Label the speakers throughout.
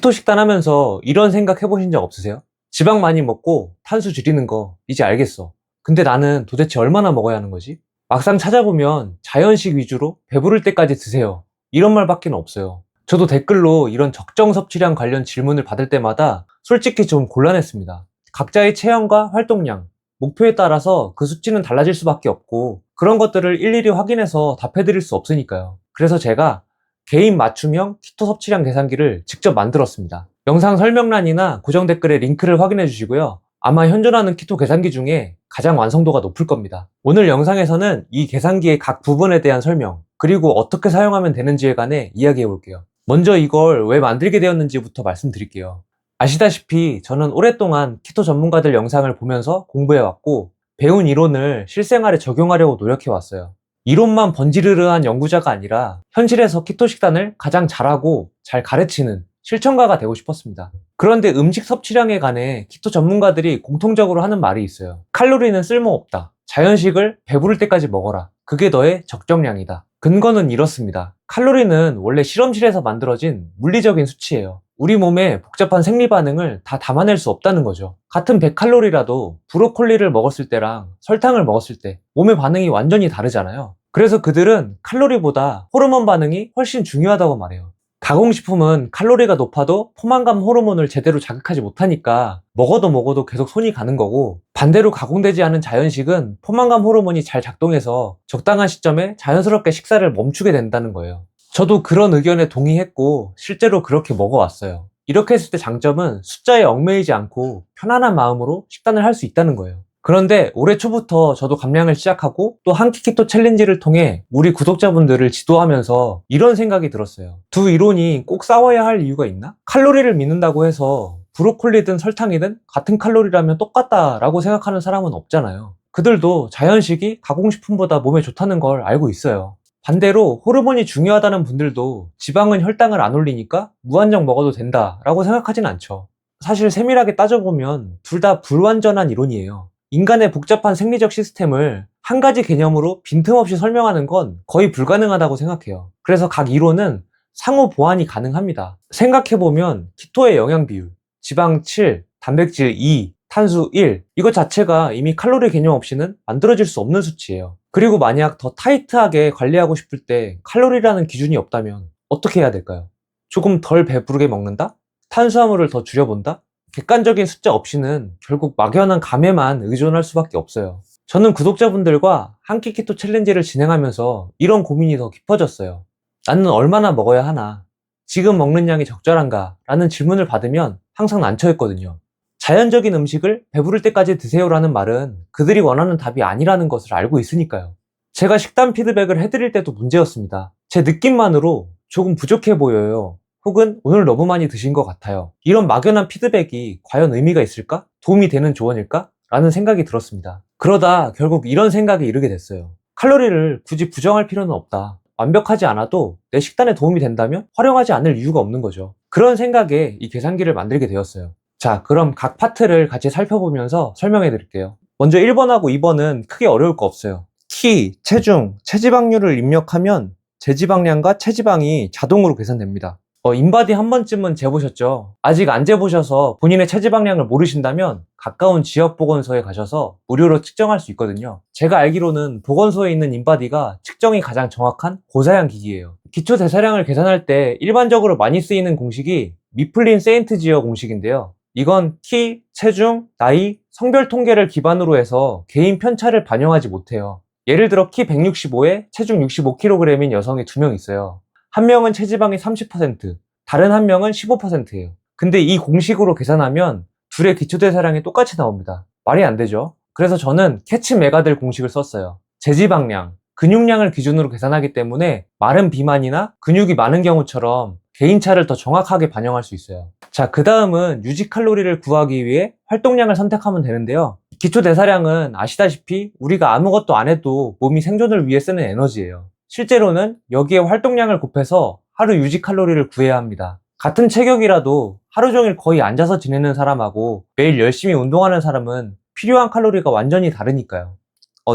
Speaker 1: 키토 식단 하면서 이런 생각 해보신 적 없으세요? 지방 많이 먹고 탄수 줄이는 거 이제 알겠어. 근데 나는 도대체 얼마나 먹어야 하는 거지? 막상 찾아보면 자연식 위주로 배부를 때까지 드세요. 이런 말밖에 없어요. 저도 댓글로 이런 적정 섭취량 관련 질문을 받을 때마다 솔직히 좀 곤란했습니다. 각자의 체형과 활동량, 목표에 따라서 그 수치는 달라질 수밖에 없고 그런 것들을 일일이 확인해서 답해드릴 수 없으니까요. 그래서 제가 개인 맞춤형 키토 섭취량 계산기를 직접 만들었습니다. 영상 설명란이나 고정 댓글에 링크를 확인해 주시고요. 아마 현존하는 키토 계산기 중에 가장 완성도가 높을 겁니다. 오늘 영상에서는 이 계산기의 각 부분에 대한 설명, 그리고 어떻게 사용하면 되는지에 관해 이야기해 볼게요. 먼저 이걸 왜 만들게 되었는지부터 말씀드릴게요. 아시다시피 저는 오랫동안 키토 전문가들 영상을 보면서 공부해왔고 배운 이론을 실생활에 적용하려고 노력해왔어요. 이론만 번지르르한 연구자가 아니라 현실에서 키토 식단을 가장 잘하고 잘 가르치는 실천가가 되고 싶었습니다. 그런데 음식 섭취량에 관해 키토 전문가들이 공통적으로 하는 말이 있어요. 칼로리는 쓸모없다. 자연식을 배부를 때까지 먹어라. 그게 너의 적정량이다. 근거는 이렇습니다. 칼로리는 원래 실험실에서 만들어진 물리적인 수치예요. 우리 몸의 복잡한 생리 반응을 다 담아낼 수 없다는 거죠. 같은 100칼로리라도 브로콜리를 먹었을 때랑 설탕을 먹었을 때 몸의 반응이 완전히 다르잖아요. 그래서 그들은 칼로리보다 호르몬 반응이 훨씬 중요하다고 말해요. 가공식품은 칼로리가 높아도 포만감 호르몬을 제대로 자극하지 못하니까 먹어도 계속 손이 가는 거고, 반대로 가공되지 않은 자연식은 포만감 호르몬이 잘 작동해서 적당한 시점에 자연스럽게 식사를 멈추게 된다는 거예요. 저도 그런 의견에 동의했고 실제로 그렇게 먹어왔어요. 이렇게 했을 때 장점은 숫자에 얽매이지 않고 편안한 마음으로 식단을 할 수 있다는 거예요. 그런데 올해 초부터 저도 감량을 시작하고 또 한 끼 키토 챌린지를 통해 우리 구독자분들을 지도하면서 이런 생각이 들었어요. 두 이론이 꼭 싸워야 할 이유가 있나? 칼로리를 믿는다고 해서 브로콜리든 설탕이든 같은 칼로리라면 똑같다라고 생각하는 사람은 없잖아요. 그들도 자연식이 가공식품보다 몸에 좋다는 걸 알고 있어요. 반대로 호르몬이 중요하다는 분들도 지방은 혈당을 안 올리니까 무한정 먹어도 된다라고 생각하진 않죠. 사실 세밀하게 따져보면 둘 다 불완전한 이론이에요. 인간의 복잡한 생리적 시스템을 한 가지 개념으로 빈틈없이 설명하는 건 거의 불가능하다고 생각해요. 그래서 각 이론은 상호 보완이 가능합니다. 생각해보면 키토의 영양 비율, 지방 7, 단백질 2, 탄수 1, 이것 자체가 이미 칼로리 개념 없이는 만들어질 수 없는 수치예요. 그리고 만약 더 타이트하게 관리하고 싶을 때 칼로리라는 기준이 없다면 어떻게 해야 될까요? 조금 덜 배부르게 먹는다? 탄수화물을 더 줄여본다? 객관적인 숫자 없이는 결국 막연한 감에만 의존할 수밖에 없어요. 저는 구독자분들과 한 끼 키토 챌린지를 진행하면서 이런 고민이 더 깊어졌어요. 나는 얼마나 먹어야 하나? 지금 먹는 양이 적절한가? 라는 질문을 받으면 항상 난처했거든요. 자연적인 음식을 배부를 때까지 드세요라는 말은 그들이 원하는 답이 아니라는 것을 알고 있으니까요. 제가 식단 피드백을 해드릴 때도 문제였습니다. 제 느낌만으로 조금 부족해 보여요. 혹은 오늘 너무 많이 드신 것 같아요. 이런 막연한 피드백이 과연 의미가 있을까? 도움이 되는 조언일까? 라는 생각이 들었습니다. 그러다 결국 이런 생각에 이르게 됐어요. 칼로리를 굳이 부정할 필요는 없다. 완벽하지 않아도 내 식단에 도움이 된다면 활용하지 않을 이유가 없는 거죠. 그런 생각에 이 계산기를 만들게 되었어요. 자, 그럼 각 파트를 같이 살펴보면서 설명해 드릴게요. 먼저 1번하고 2번은 크게 어려울 거 없어요. 키, 체중, 체지방률을 입력하면 제지방량과 체지방이 자동으로 계산됩니다. 인바디 한 번쯤은 재보셨죠? 아직 안 재보셔서 본인의 체지방량을 모르신다면 가까운 지역보건소에 가셔서 무료로 측정할 수 있거든요. 제가 알기로는 보건소에 있는 인바디가 측정이 가장 정확한 고사양 기기예요. 기초 대사량을 계산할 때 일반적으로 많이 쓰이는 공식이 미플린 세인트지어 공식인데요. 이건 키, 체중, 나이, 성별 통계를 기반으로 해서 개인 편차를 반영하지 못해요. 예를 들어 키 165에 체중 65kg인 여성이 2명 있어요. 한 명은 체지방이 30%, 다른 한 명은 15%예요. 근데 이 공식으로 계산하면 둘의 기초대사량이 똑같이 나옵니다. 말이 안 되죠? 그래서 저는 캐치 메가델 공식을 썼어요. 제지방량, 근육량을 기준으로 계산하기 때문에 마른 비만이나 근육이 많은 경우처럼 개인차를 더 정확하게 반영할 수 있어요. 자, 그 다음은 유지 칼로리를 구하기 위해 활동량을 선택하면 되는데요. 기초대사량은 아시다시피 우리가 아무것도 안 해도 몸이 생존을 위해 쓰는 에너지예요. 실제로는 여기에 활동량을 곱해서 하루 유지 칼로리를 구해야 합니다. 같은 체격이라도 하루 종일 거의 앉아서 지내는 사람하고 매일 열심히 운동하는 사람은 필요한 칼로리가 완전히 다르니까요.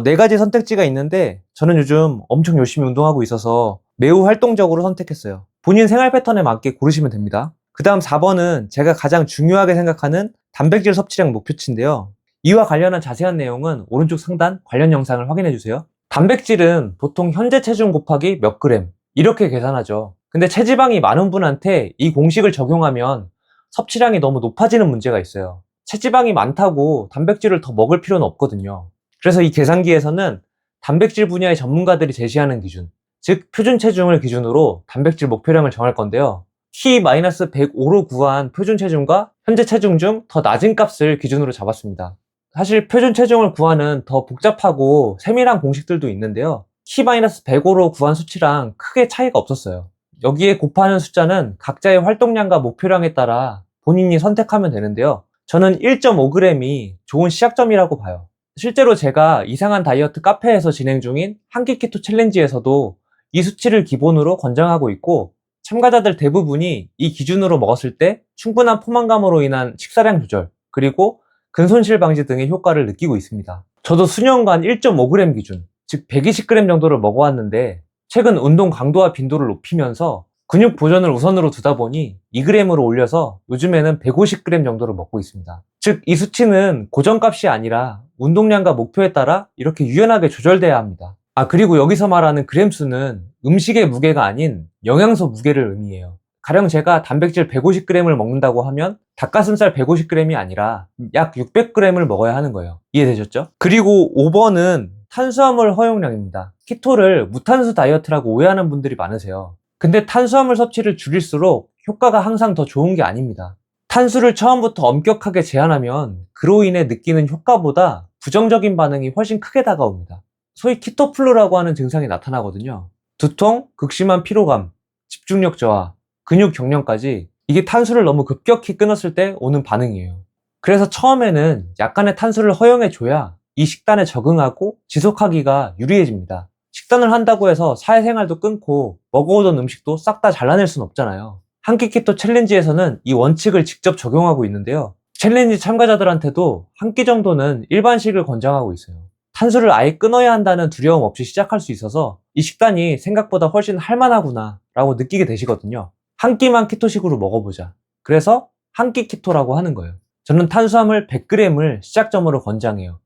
Speaker 1: 네 가지 선택지가 있는데 저는 요즘 엄청 열심히 운동하고 있어서 매우 활동적으로 선택했어요. 본인 생활 패턴에 맞게 고르시면 됩니다. 그 다음 4번은 제가 가장 중요하게 생각하는 단백질 섭취량 목표치인데요. 이와 관련한 자세한 내용은 오른쪽 상단 관련 영상을 확인해주세요. 단백질은 보통 현재 체중 곱하기 몇 그램 이렇게 계산하죠. 근데 체지방이 많은 분한테 이 공식을 적용하면 섭취량이 너무 높아지는 문제가 있어요. 체지방이 많다고 단백질을 더 먹을 필요는 없거든요. 그래서 이 계산기에서는 단백질 분야의 전문가들이 제시하는 기준, 즉 표준 체중을 기준으로 단백질 목표량을 정할 건데요. T-105로 구한 표준 체중과 현재 체중 중 더 낮은 값을 기준으로 잡았습니다. 사실 표준 체중을 구하는 더 복잡하고 세밀한 공식들도 있는데요. T-105로 구한 수치랑 크게 차이가 없었어요. 여기에 곱하는 숫자는 각자의 활동량과 목표량에 따라 본인이 선택하면 되는데요. 저는 1.5g이 좋은 시작점이라고 봐요. 실제로 제가 이상한 다이어트 카페에서 진행 중인 한 끼 키토 챌린지에서도 이 수치를 기본으로 권장하고 있고, 참가자들 대부분이 이 기준으로 먹었을 때 충분한 포만감으로 인한 식사량 조절, 그리고 근손실 방지 등의 효과를 느끼고 있습니다. 저도 수년간 1.5g 기준, 즉 120g 정도를 먹어왔는데 최근 운동 강도와 빈도를 높이면서 근육 보존을 우선으로 두다 보니 2g으로 올려서 요즘에는 150g 정도를 먹고 있습니다. 즉 이 수치는 고정값이 아니라 운동량과 목표에 따라 이렇게 유연하게 조절돼야 합니다. 그리고 여기서 말하는 그램 수는 음식의 무게가 아닌 영양소 무게를 의미해요. 가령 제가 단백질 150g을 먹는다고 하면 닭가슴살 150g이 아니라 약 600g을 먹어야 하는 거예요. 이해되셨죠? 그리고 5번은 탄수화물 허용량입니다. 키토를 무탄수 다이어트라고 오해하는 분들이 많으세요. 근데 탄수화물 섭취를 줄일수록 효과가 항상 더 좋은 게 아닙니다. 탄수를 처음부터 엄격하게 제한하면 그로 인해 느끼는 효과보다 부정적인 반응이 훨씬 크게 다가옵니다. 소위 키토플루라고 하는 증상이 나타나거든요. 두통, 극심한 피로감, 집중력 저하, 근육 경련까지 이게 탄수를 너무 급격히 끊었을 때 오는 반응이에요. 그래서 처음에는 약간의 탄수를 허용해줘야 이 식단에 적응하고 지속하기가 유리해집니다. 식단을 한다고 해서 사회생활도 끊고 먹어오던 음식도 싹 다 잘라낼 순 없잖아요. 한 끼 키토 챌린지에서는 이 원칙을 직접 적용하고 있는데요. 챌린지 참가자들한테도 한 끼 정도는 일반식을 권장하고 있어요. 탄수를 아예 끊어야 한다는 두려움 없이 시작할 수 있어서 이 식단이 생각보다 훨씬 할만하구나 라고 느끼게 되시거든요. 한 끼만 키토식으로 먹어보자. 그래서 한 끼 키토라고 하는 거예요. 저는 탄수화물 100g을 시작점으로 권장해요.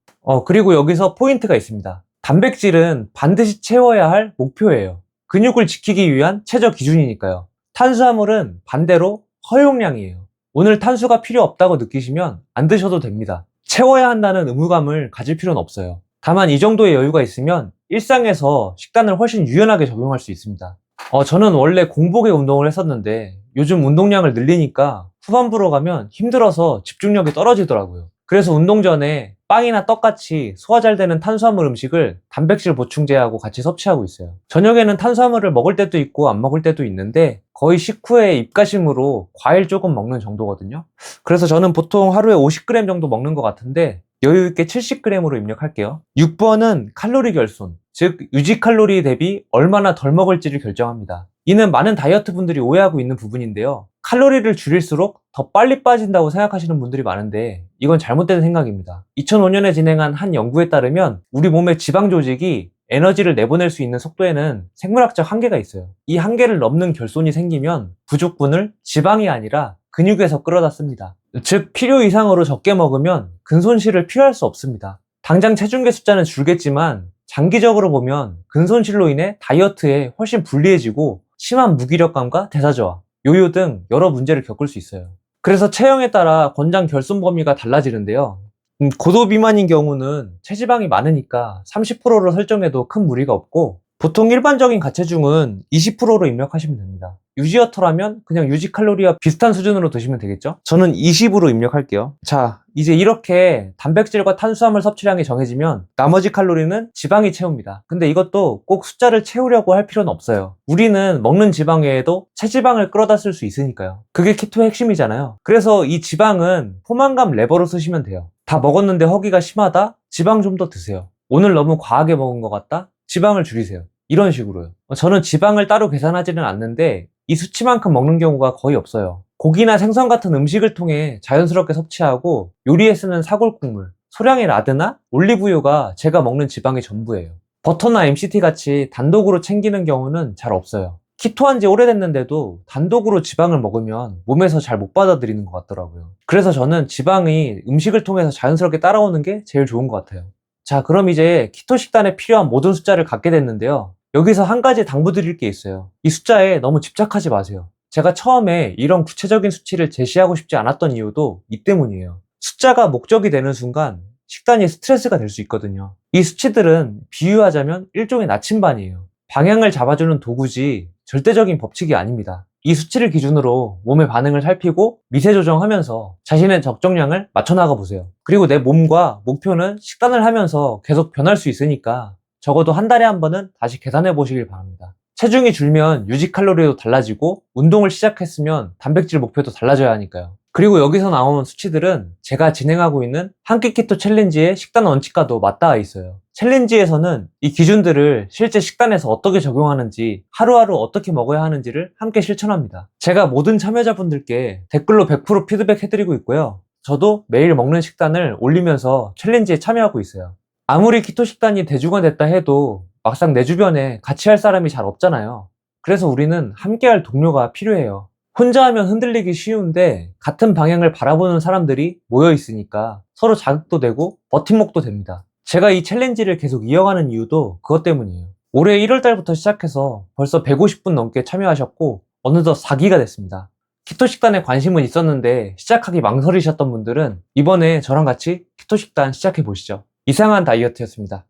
Speaker 1: 그리고 여기서 포인트가 있습니다. 단백질은 반드시 채워야 할 목표예요. 근육을 지키기 위한 최저 기준이니까요. 탄수화물은 반대로 허용량이에요. 오늘 탄수가 필요 없다고 느끼시면 안 드셔도 됩니다. 채워야 한다는 의무감을 가질 필요는 없어요. 다만 이 정도의 여유가 있으면 일상에서 식단을 훨씬 유연하게 적용할 수 있습니다. 저는 원래 공복에 운동을 했었는데 요즘 운동량을 늘리니까 후반부로 가면 힘들어서 집중력이 떨어지더라고요. 그래서 운동 전에 빵이나 떡같이 소화 잘 되는 탄수화물 음식을 단백질 보충제하고 같이 섭취하고 있어요. 저녁에는 탄수화물을 먹을 때도 있고 안 먹을 때도 있는데 거의 식후에 입가심으로 과일 조금 먹는 정도거든요. 그래서 저는 보통 하루에 50g 정도 먹는 것 같은데 여유있게 70g으로 입력할게요. 6번은 칼로리 결손, 즉 유지 칼로리 대비 얼마나 덜 먹을지를 결정합니다. 이는 많은 다이어트 분들이 오해하고 있는 부분인데요. 칼로리를 줄일수록 더 빨리 빠진다고 생각하시는 분들이 많은데 이건 잘못된 생각입니다. 2005년에 진행한 한 연구에 따르면 우리 몸의 지방 조직이 에너지를 내보낼 수 있는 속도에는 생물학적 한계가 있어요. 이 한계를 넘는 결손이 생기면 부족분을 지방이 아니라 근육에서 끌어다 씁니다. 즉 필요 이상으로 적게 먹으면 근손실을 피할 수 없습니다. 당장 체중계 숫자는 줄겠지만 장기적으로 보면 근손실로 인해 다이어트에 훨씬 불리해지고 심한 무기력감과 대사저하, 요요 등 여러 문제를 겪을 수 있어요. 그래서 체형에 따라 권장 결손 범위가 달라지는데요. 고도 비만인 경우는 체지방이 많으니까 30%로 설정해도 큰 무리가 없고 보통 일반적인 가체중은 20%로 입력하시면 됩니다. 유지어터라면 그냥 유지 칼로리와 비슷한 수준으로 드시면 되겠죠? 저는 20으로 입력할게요. 자, 이제 이렇게 단백질과 탄수화물 섭취량이 정해지면 나머지 칼로리는 지방이 채웁니다. 근데 이것도 꼭 숫자를 채우려고 할 필요는 없어요. 우리는 먹는 지방 외에도 체지방을 끌어다 쓸 수 있으니까요. 그게 키토의 핵심이잖아요. 그래서 이 지방은 포만감 레버로 쓰시면 돼요. 다 먹었는데 허기가 심하다? 지방 좀 더 드세요. 오늘 너무 과하게 먹은 것 같다? 지방을 줄이세요. 이런 식으로요. 저는 지방을 따로 계산하지는 않는데 이 수치만큼 먹는 경우가 거의 없어요. 고기나 생선 같은 음식을 통해 자연스럽게 섭취하고 요리에 쓰는 사골국물, 소량의 라드나 올리브유가 제가 먹는 지방의 전부예요. 버터나 MCT 같이 단독으로 챙기는 경우는 잘 없어요. 키토한 지 오래됐는데도 단독으로 지방을 먹으면 몸에서 잘 못 받아들이는 것 같더라고요. 그래서 저는 지방이 음식을 통해서 자연스럽게 따라오는 게 제일 좋은 것 같아요. 자, 그럼 이제 키토 식단에 필요한 모든 숫자를 갖게 됐는데요. 여기서 한 가지 당부드릴 게 있어요. 이 숫자에 너무 집착하지 마세요. 제가 처음에 이런 구체적인 수치를 제시하고 싶지 않았던 이유도 이 때문이에요. 숫자가 목적이 되는 순간 식단이 스트레스가 될 수 있거든요. 이 수치들은 비유하자면 일종의 나침반이에요. 방향을 잡아주는 도구지 절대적인 법칙이 아닙니다. 이 수치를 기준으로 몸의 반응을 살피고 미세 조정하면서 자신의 적정량을 맞춰나가 보세요. 그리고 내 몸과 목표는 식단을 하면서 계속 변할 수 있으니까 적어도 한 달에 한 번은 다시 계산해 보시길 바랍니다. 체중이 줄면 유지 칼로리도 달라지고 운동을 시작했으면 단백질 목표도 달라져야 하니까요. 그리고 여기서 나오는 수치들은 제가 진행하고 있는 한 끼 키토 챌린지의 식단 원칙과도 맞닿아 있어요. 챌린지에서는 이 기준들을 실제 식단에서 어떻게 적용하는지, 하루하루 어떻게 먹어야 하는지를 함께 실천합니다. 제가 모든 참여자분들께 댓글로 100% 피드백 해드리고 있고요. 저도 매일 먹는 식단을 올리면서 챌린지에 참여하고 있어요. 아무리 키토 식단이 대중화됐다 해도 막상 내 주변에 같이 할 사람이 잘 없잖아요. 그래서 우리는 함께할 동료가 필요해요. 혼자 하면 흔들리기 쉬운데 같은 방향을 바라보는 사람들이 모여 있으니까 서로 자극도 되고 버팀목도 됩니다. 제가 이 챌린지를 계속 이어가는 이유도 그것 때문이에요. 올해 1월 달부터 시작해서 벌써 150분 넘게 참여하셨고 어느덧 4기가 됐습니다. 키토 식단에 관심은 있었는데 시작하기 망설이셨던 분들은 이번에 저랑 같이 키토 식단 시작해 보시죠. 이상한 다이어트였습니다.